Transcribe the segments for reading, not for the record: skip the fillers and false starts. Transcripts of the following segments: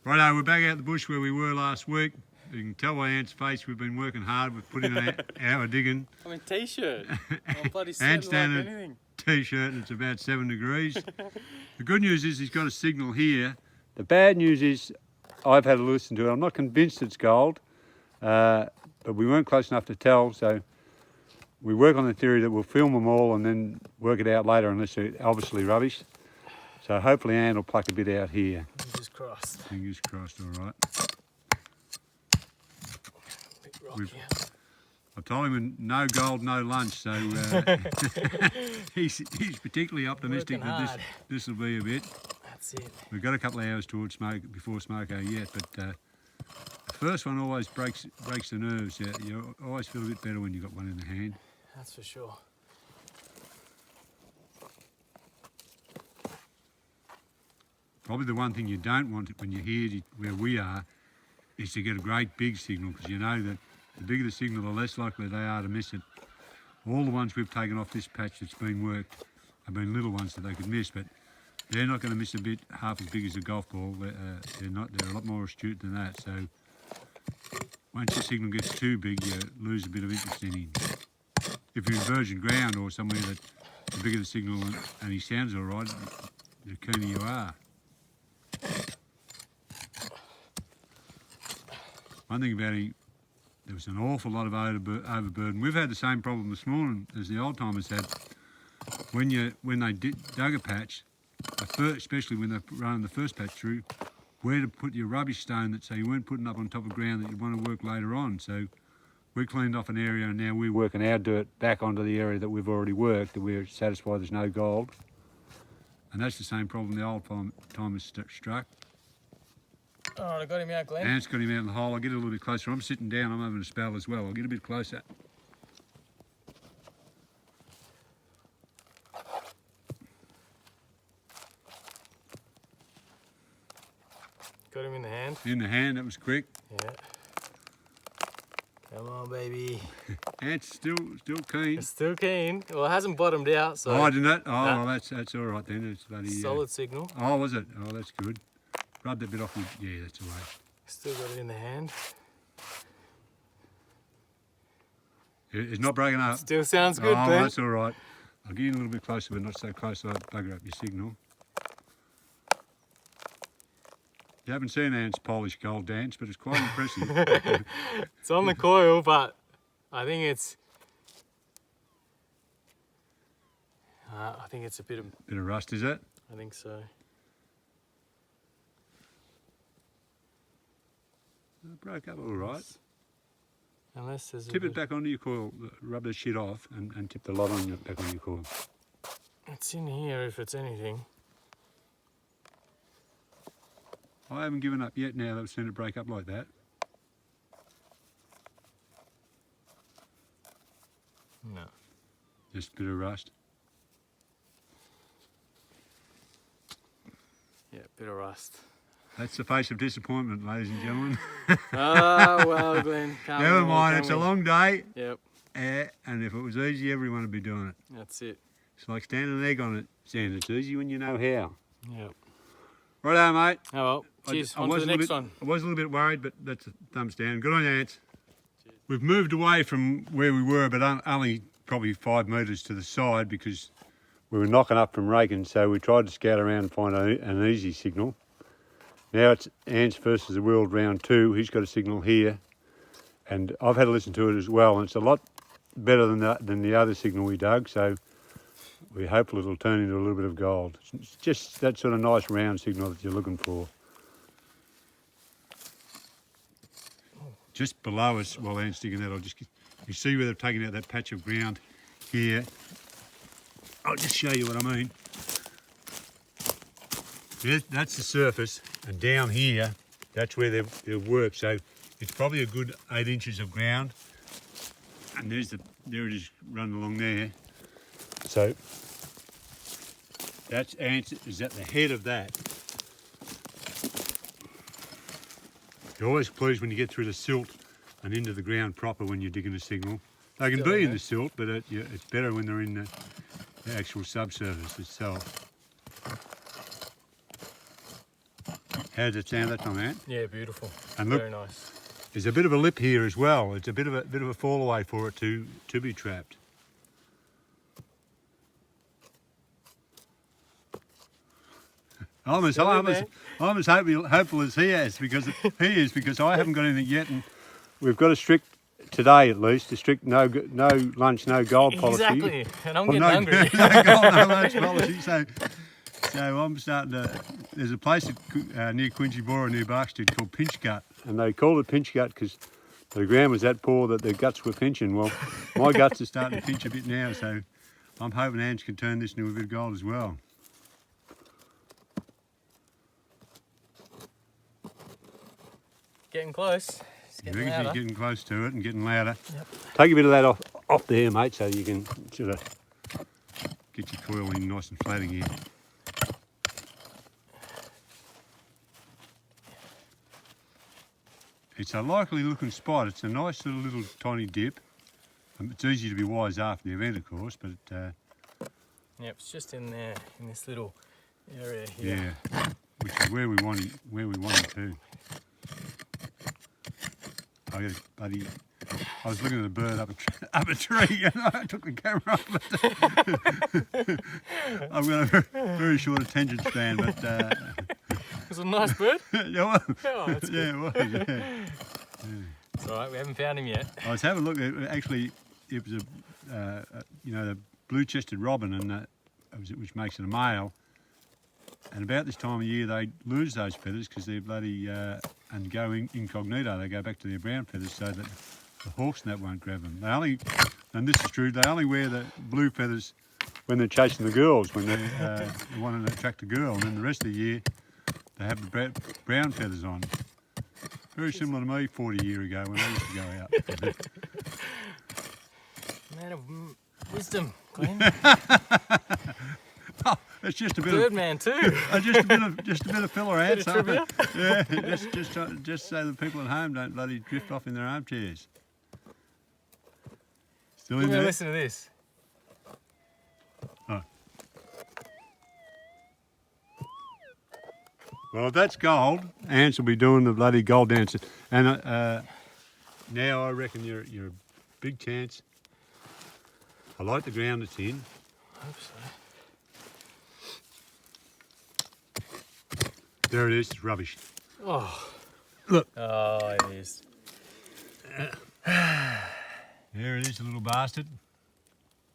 Righto, we're back out the bush where we were last week. You can tell by Ant's face we've been working hard. We've put in an hour digging. I'm in t-shirt. I'm bloody Ant's sweating down like anything. T-shirt and it's about 7 degrees. The good news is he's got a signal here. The bad news is I've had a listen to it. I'm not convinced it's gold, but we weren't close enough to tell, so we work on the theory that we'll film them all and then work it out later unless they're obviously rubbish. So hopefully Ant will pluck a bit out here. Fingers crossed. Fingers crossed, all right. Bit rocky. I told him no gold, no lunch, so he's particularly optimistic that this will be a bit. That's it. We've got a couple of hours towards before smoko yet, but the first one always breaks the nerves. Yeah, you always feel a bit better when you've got one in the hand. That's for sure. Probably the one thing you don't want when you're here where we are is to get a great big signal, because you know that the bigger the signal, the less likely they are to miss it. All the ones we've taken off this patch that's been worked have been little ones that they could miss, but they're not going to miss a bit half as big as a golf ball. They're a lot more astute than that. So once your signal gets too big, you lose a bit of interest in him. If you're in virgin ground or somewhere that the bigger the signal and he sounds all right, the keener you are. One thing about him, there was an awful lot of overburden. We've had the same problem this morning as the old timers had. When they dug a patch, especially when they're running the first patch through, where to put your rubbish stone so you weren't putting up on top of ground that you want to work later on. So we cleaned off an area and now we're working our dirt back onto the area that we've already worked, that we're satisfied there's no gold. And that's the same problem the old timers struck. All right, I got him out, Glenn. Ant's got him out in the hole. I'll get a little bit closer. I'm sitting down, I'm having a spell as well. I'll get a bit closer. Got him in the hand. In the hand, that was quick. Yeah. Come on, baby. Ant's still keen. It's still keen. Well, it hasn't bottomed out, so. Oh, didn't it? Oh, nah. Well, that's all right then. It's bloody solid signal. Oh, was it? Oh, that's good. Rub that bit off. Yeah, that's all right. Still got it in the hand. It's not breaking up. Still sounds good, oh, Glenn. That's all right. I'll get you a little bit closer, but not so close I'll bugger up your signal. You haven't seen Ant's Polish gold dance, but it's quite impressive. It's on the coil, but I think it's a bit of rust, is it? I think so. It broke up all right. Unless there's tip it back onto your coil, rub the shit off, and tip the lot back on your coil. It's in here if it's anything. I haven't given up yet now that I've seen it break up like that. No. Just a bit of rust. Yeah, bit of rust. That's the face of disappointment, ladies and gentlemen. Ah, well, Glenn. Never mind, it's a long day. Yep. And if it was easy, everyone would be doing it. That's it. It's like standing an egg on it, Sand. It's easy when you know how. Yep. Righto, mate. Oh well. Cheers. On to the next one. I was a little bit worried, but that's a thumbs down. Good on you, Ant. Cheers. We've moved away from where we were, but only probably 5 metres to the side because we were knocking up from raking, so we tried to scout around and find an easy signal. Now it's Ant's versus the world round 2. He's got a signal here, and I've had to listen to it as well, and it's a lot better than the other signal we dug, so we hope it'll turn into a little bit of gold. It's just that sort of nice round signal that you're looking for. Just below us, while Ant's digging that, you see where they've taken out that patch of ground here. I'll just show you what I mean. That's the surface, and down here, that's where they've worked. So it's probably a good 8 inches of ground, and there it is running along there. So that's Ant is at the head of that. You're always pleased when you get through the silt and into the ground proper when you're digging a signal. They can be in the silt, but it's better when they're in the actual subsurface itself. How does it sound that time, Ant? Yeah, beautiful. And look, very nice. there's a bit of a lip here as well. It's a bit of a fall away for it to be trapped. I'm as hopeful as he is because I haven't got anything yet, and we've got a strict today at least a strict no lunch, no gold policy. Exactly, and I'm getting hungry. No gold, no lunch policy. So I'm starting to. There's a place near Quincy Bora, near Barkstead, called Pinch Gut, and they called it Pinch Gut because the ground was that poor that their guts were pinching. Well, my guts are starting to pinch a bit now, so I'm hoping Ange can turn this into a bit of gold as well. Getting close. It's getting louder. She's getting close to it and getting louder. Yep. Take a bit of that off there, mate, so you can sort of get your coil in nice and flat again. It's a likely looking spot. It's a nice little tiny dip. It's easy to be wise after the event, of course, but Yep, it's just in there, in this little area here. Yeah, which is where we want it to. I was looking at a bird up a tree and I took the camera off it. I've got a very short attention span, but Was it a nice bird? yeah, Oh, that's good. yeah, it was. Yeah. It's alright, we haven't found him yet. I was having a look. Actually, it was the blue-chested robin, and which makes it a male. And about this time of year, they lose those feathers because they're bloody and go incognito. They go back to their brown feathers so that the hawks and that won't grab them. They only, and this is true, they only wear the blue feathers when they're chasing the girls, when they want to attract a girl, and then the rest of the year they have the brown feathers on. Very similar to me 40 years ago when I used to go out. Man of wisdom, Glenn. Oh, it's just a bit Birdman too. just a bit of filler ants. Bit of trivia. Yeah, just so the people at home don't bloody drift off in their armchairs. Still in there? Listen to this. Oh. Well, if that's gold, ants will be doing the bloody gold dance. And now I reckon you're a big chance. I like the ground it's in. I hope so. There it is. It's rubbish. Oh. Look. Oh, it is. There it is, the little bastard.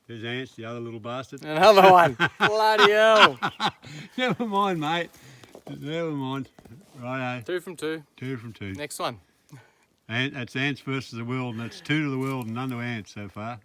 There's Ants, the other little bastard. Another one. Bloody hell. Never mind, mate. Never mind. Righto. 2 from 2. 2 from 2. Next one. And that's Ants versus the world, and that's 2 to the world and none to Ants so far.